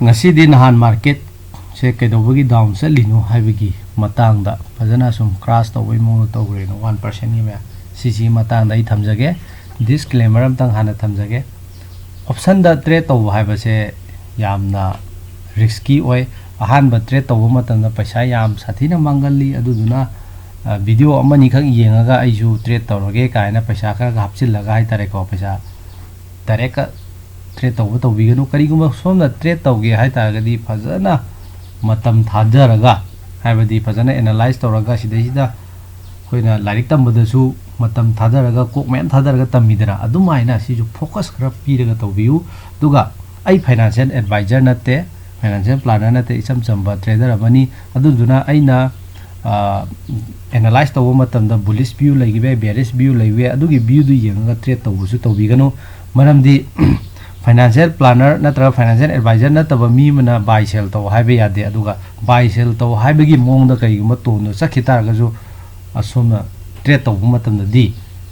ngasi di nahan market se kedobagi down se lino haibagi matang da fajana sum crash to wai mo to gre no 1% ni me sisi matang da I thamjage disclaimer am tang hana thamjage option da trade to haiba se yamna risky oi ahan ba trade to matam da paisa yam sathina mangali aduduna video amani khang yengaga aiju trade to roge kaina paisa kha hapchil laga hai tare ko paisa direct trade to biganu kariguma somna trade to ge hai taragadi fajana matam thajaraga haibadi fajana analyze toraga sida koina larik tambadasu matam thajaraga kok mem thajaraga tamidara adumaina siju focus khara piraga tawbiu duga ai financial advisor nate financial planner nate isam chamba trader amani aduduna aina analyze to matam da bullish view laigibe bearish view laiwe adugi view du yenga trade tawbusu tawbiganu maramdi financial planner natra financial advisor nataba mi mana buy sell to haibe yade aduga buy sell to haibegi mongda kaiguma to no sakhitaraga ju asomna trade to matamda di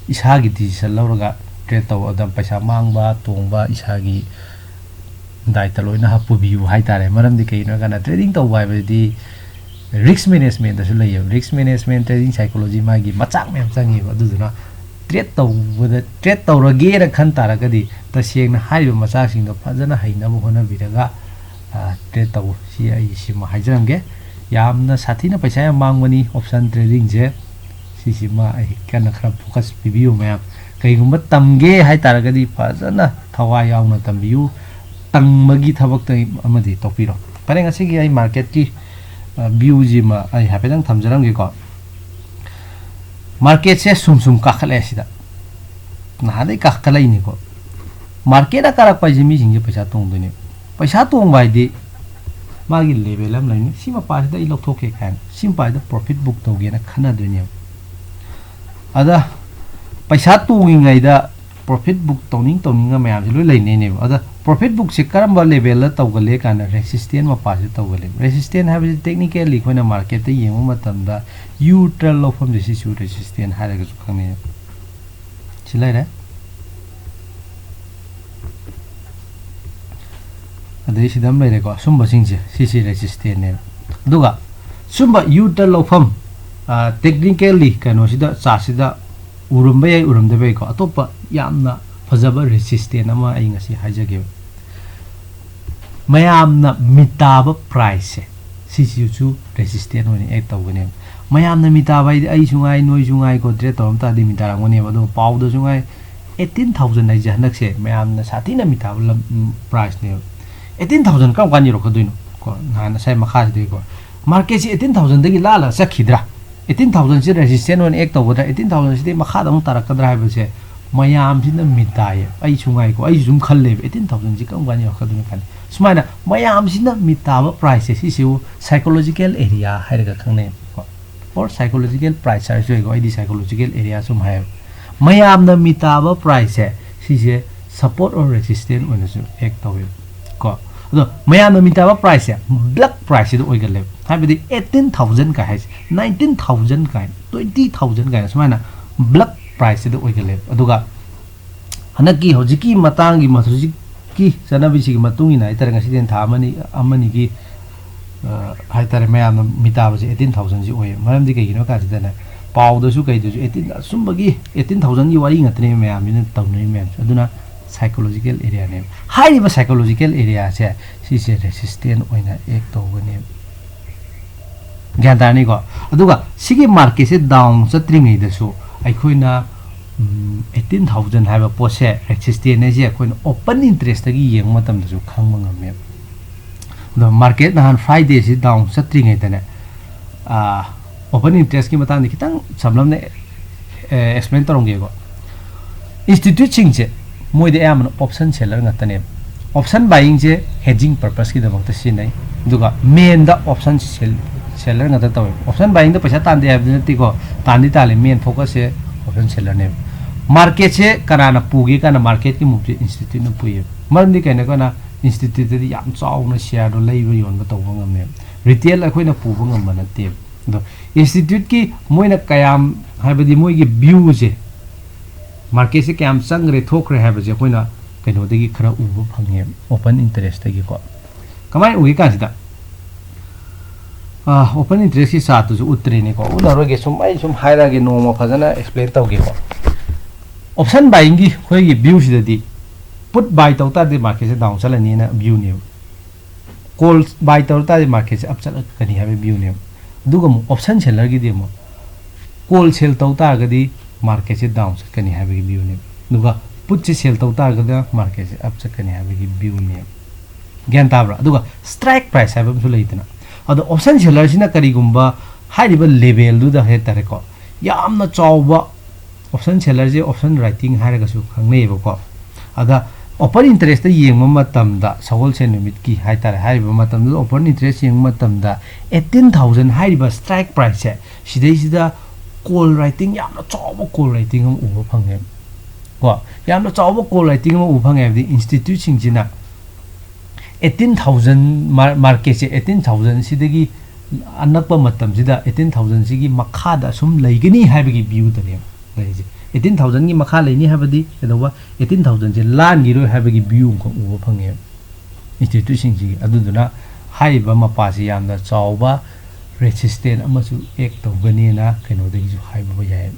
isagi decision lawraga trade to adam paisa mangba tongba isagi daita loina hapu biu haitare maramdi kaina kana trading to haibe di risk management da su layo risk management trading psychology magi machak mem changi aduduna trade to rage ra khan taragadi tasengna haiba machak sing do fajana haina bo hona biraga trade to si ai sima haijaramge yamna sathina paisa yam mangmani option trading je sisima ai kana khara focus pibiu map kaigumba tamge hai taragadi fajana thawa yauna tambiu tangmagi thabak tai amadi topiro pare ngasi gi ai market ki view jima ai hapedang thamjaram ge ko market se sum kakhale sida nahadai kakhalai ni ko market a karak pai jimi jing paisa tong dune paisa tong bai di magi level am laini sima pa da I lokthok ke khan sim pai da profit book to ge na khana dune ada paisa tungi ngai da profit book toning mayam je loi laini ne ada profit book se karamba level la tawgale kana resistance ma pa se tawgale resistance have technically koina market te yemu matam da neutral lo from the issue resistance ha ga khane chilai ra adai sidam lai re ko sumba singje sisi resistance ne duga sumba neutral lo from technically kano sida cha sida urumba yai urumda bai ko atopa yamna fajaba resistance ama ai ngasi hajage mayamna mitaba price sisiu resistance oni ek tawgane mayamna mitaba ai sungai noi sungai ko trade tom ta di mitara ngone bado pawdo sungai 18000 ai janakse mayamna sathina mitaba price ne 18000 kam kani ro khaduino ko na sai makha de ko market si 18000 dagi lala sakhidra 18000 si resistance oni ek tawda 18000 si makha dam tarakadra haibse mayam sina mitaya ai sungai ko ai zum khalle 18000 ji kam kani ro khaduino kan sumaina mayam sina mitaba price sisiu psychological area hairaga khangne or psychological price are so go idi psychological area sum hai mayam na mitaba price sise support or resistance on so ek tawe ko do mayam na mitaba price black price do oigale habidi 18000 ka hai 19000 ka 20000 ka sumaina black price do oigale aduga hanaki hojiki matangi masujik ki sanabi si matungi na itara ngasi den tha amani ki haitare mayam mitaba je 18000 ji oye maramdi kai no ka sidana pawda su kai du 18 sumbagi 18000 ji wari ngatne mayam ni tawnai mayam aduna psychological area ne high psychological area se si se resistant oina ek to gane gyandani ko aduga sigi market se down satring ei da su aikoina 18000 haiba pose resistant ne je koina open interest gi yeng matam da su khangma ngame the market na Friday si down satring ei tane open interest ki matang ni kitang samlam ne explain torong ge go institute ching je moi de am option seller ngatane option buying je hedging purpose ki damang ta sinai duga main da option seller ngata taw option buying da paisa tan de abdinati ko tan di tale main focus se option seller ne market se karana pugi kana market ki mukti institute na puye marndi kana kana institute di yam chaw na share do leiba yon ba taw ngam retail akhoi na pu ngam ba na te do institute ki moina kayam haibadi moi gi view je market se kyam sang re thok re haibje koina kaino degi khara ubu phangye open interest degi ko कमाई उगी कांसिदा open interest की chart तो उतरेनी को उनरोगे सुम आई सुम हाइरागे नोमा फजना explain तौगे को option buying की खोई view सिददी put buy तौता दे market से down चलनी ना व्यू ने कॉल बाय तौता दे मार्केट से अप चलकनी है व्यू ने दुगो ऑप्शन सेलर की देमो कॉल सेल तौता गदी मार्केट से डाउन चलकनी है व्यू ने दुगा पुट से सेल तौता गदा मार्केट से अप चलकनी है व्यू ने ज्ञान ताब्रा दुगा स्ट्राइक प्राइस है बम सुलेइतना अदो ऑप्शन सेलर सिना करिगुंबा हाइरिबा लेवल दुदा हे तारे को यामना चावबा ऑप्शन सेलर जे ऑप्शन राइटिंग हाइरगसु खंगनेबको अदा ओपन इंटरेस्ट येंगम मतमदा सवल से निमित की हाइ तारे हाइरिबा मतमदा ओपन इंटरेस्ट येंग मतमदा 18000 हाइरिबा स्ट्राइक प्राइस है सिदैसिदा कॉल राइटिंग यामना चावबा कॉल राइटिंग हम उबा फंगे को यामना चावबा कॉल राइटिंग हम उबा फंगे बदि इंस्टीट्यूट सिंजिना 18000 मार्केट से 18000 सिदगी अनकप मतम सिदा 18000 सिगी मखादा सुम लैगनी हाइबगी व्यू तने लैजे 18000 की मखा लेनी हाबदी एदवा 18000 से लान गिरो हाबगी व्यू को उबा फंगे इंस्टीट्यूट सिंजी अदुदुना हाइबा मपासी यामना चावबा रेसिस्टेंट अमसु एक तौगनीना कनोदगी हाइबा याय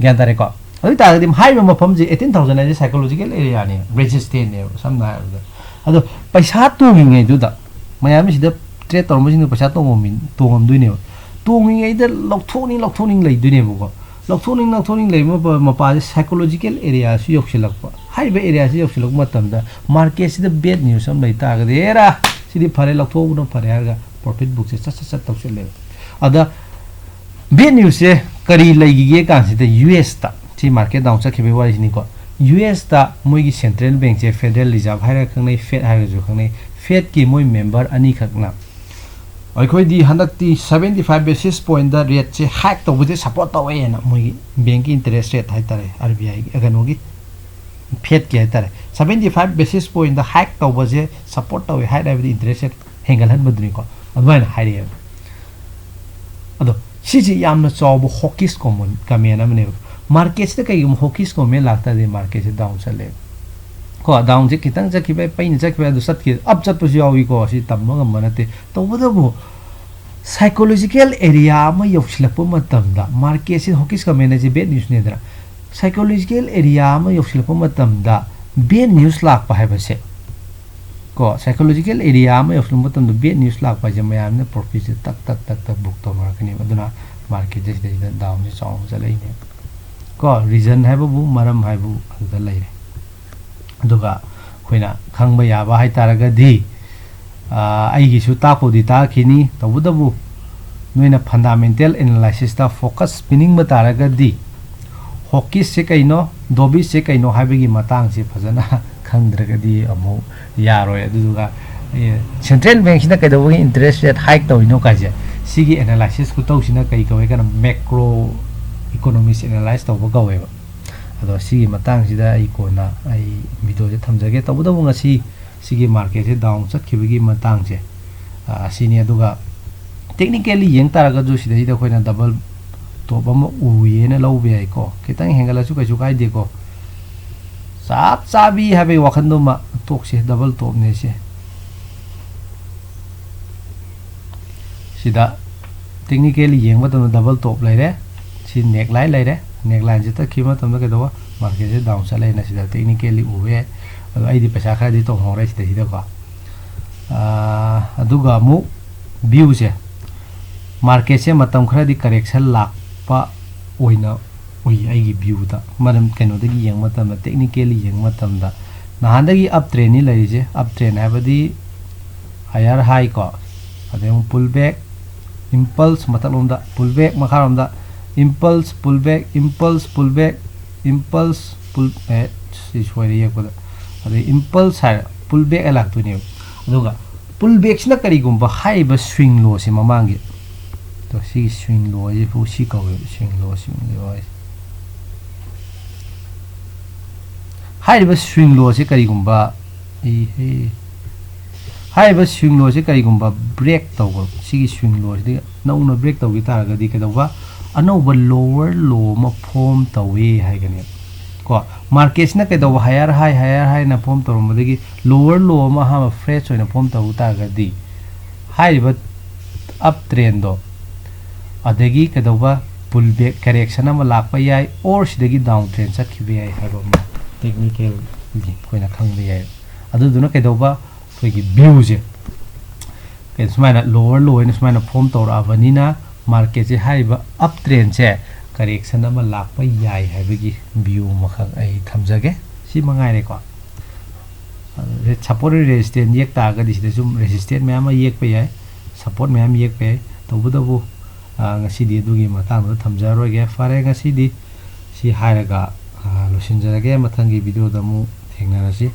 ज्ञान तारे को अदि तागदि हाइबा मफम जे 18000 जे साइकोलॉजिकल एरिया ने रेसिस्टेंट ने समना हाइबदा अदो पैसा तोंगिङै दुदा मयाम सिदा ट्रेड तौरमसिन पैसा तोंगमदुइने तोंगिङैदा लौथोनिङ लैदुइनेबको लौथोनिङ लैम मपाजे साइकोलॉजिकल एरिया सु योक्सिलकपा हाइबा एरिया सु योक्सिलक मतमदा मार्केट सिदा बेड न्यूज हम लैतागदेरा सिदि फरे लौथोबनो फरे हागा प्रॉफिट बुक से सट तौसिले अदा बेड न्यूज से करी लैगिगे कांसिदा यूएस ता सी मार्केट डाउन चखिबे वारिसिनी को यूएस ता मोइगी सेंट्रल बैंक से फेडरल रिजर्व हाइरा खंगनै फेड हाइराजु खंगनै फेड की मोइ मेंबर अनि खकना अखोइदी हनक्ति 75 बेसिस पॉइंट दा रेट से हाइक तौबदे सपोर्ट तौवे ना मोइगी बैंक की इंटरेस्ट रेट हाइतारे आरबीआई की अगनोगी फेड की हाइतारे 75 बेसिस पॉइंट दा हाइक तौबजे सपोर्ट तौवे हाइराबदि इंटरेस्ट रेट हेंगल हनबदुनी को अदवाइन हाइरे अदो सिजी यामना चावबो हॉकिस कॉमन कमेन अमने मार्केट से कई हॉकिस कॉमन लागता दे मार्केट से डाउन चले को डाउन से कितंग चखिबे पैन चखिबे दु सत की अप चतपसु यावी को सि तम्म गम नते तौबदबो साइकोलॉजिकल एरिया म योक्सिलप मतमदा मार्केट से हॉकिस कॉमन जे बेड न्यूज ने दरा साइकोलॉजिकल एरिया म योक्सिलप मतमदा बेड न्यूज लाक हाइबसे को साइकोलॉजिकल एरिया में योक्सिलप मतमदा बेड न्यूज लाक जे मयामने प्रॉफिट से तक बुक तो मार्कनी अदुना मार्केट जे डाउन से चाउ चलेने को रीजन है बबू मरम है बू अदा लेरे दुगा खोइना खंगबा याबा हाइ तारगदी आइगी सु ताकोदी ताखिनी तबुदबु नोइना फंडामेंटल एनालिसिस ता फोकस पिनिंग बतारगदी हॉकिस से कइनो दोबी से कइनो हाइबगी मतांग से फजना खंद्रगदी अमो यारोय अदुगा सेंट्रल बैंक सिना कइदबगी इंटरेस्ट रेट हाइक तौइनो काजे सिगी एनालिसिस कु तौसिना कइ कवे kana मैक्रो इकोनॉमिक्स एनालाइज तौबो गवेबा अदो सिगी मतंग सिदा आई कोना आई वीडियो जे थमजगे तौबदबो ngasi सिगी मार्केट से डाउन चखिबगी मतंग से सिनी अदुगा टेक्निकली यंग तारगा जो सिदा सिदा खोइना डबल टॉप अम उयेना लौबे आई को कितंग हेंगलासु कइसु काइदे को साप चाबी हाबे वखंदोमा टोकसे डबल टॉप ने से सिदा टेक्निकली यंग मतम डबल टॉप लेरे सी नेकलाइन लेरे नेकलाइन से तक खिमा तम के दवा मार्केट से डाउन चले ना सिदा टेक्निकली उवे आइदी पैसा खादी तो होरे सिदा को अदुगा मु व्यू से मार्केट से मतम खरादी करेक्शन लापा ओइना ओइ आइगी व्यू दा मरम कनोदगी यंग मतम टेक्निकली यंग मतम दा नहानदगी अप ट्रेन नि लैजे अप ट्रेन हाबदी हायर हाई को अदे pull back impulse matalomda pull back makharomda impulse pull back impulse pull back si soire yekoda ade impulse ha pull back alak tu ne aduga pull back sina kari gumba high ba swing low si mamangi to si swing low je fu si kawe swing low high ba swing low si kari gumba high बस swing low से कई गुंबा break तौबो सिगी swing low से नौना break तौगी तारगदी केदौबा अनौबा lower लो म form तौवे हाइगने को marketsina kaidawa higher high na form tawrambadagi lower low ama ha fresh oina form tawu tagadi haiba uptrend do adagi kaidawa pullback correction ama lakpa yai or sidagi downtrend sakhiba yai haiba technical gi koina khangba yai aduduna kaidawa toigi view je kaismaina lower low ina smaina form tawrabanina market je haiba uptrend je correction ama lakpa yai haibagi view makhang ai thamjage si mangai re ko support resistance yek ta ga disida sum resistance me ama yek pe yai support me am yek pe tobudabu ngasi di dugi matang da thamjaro ge fare ngasi di si hairaga losinjarage mathangi video da mu thengnarasi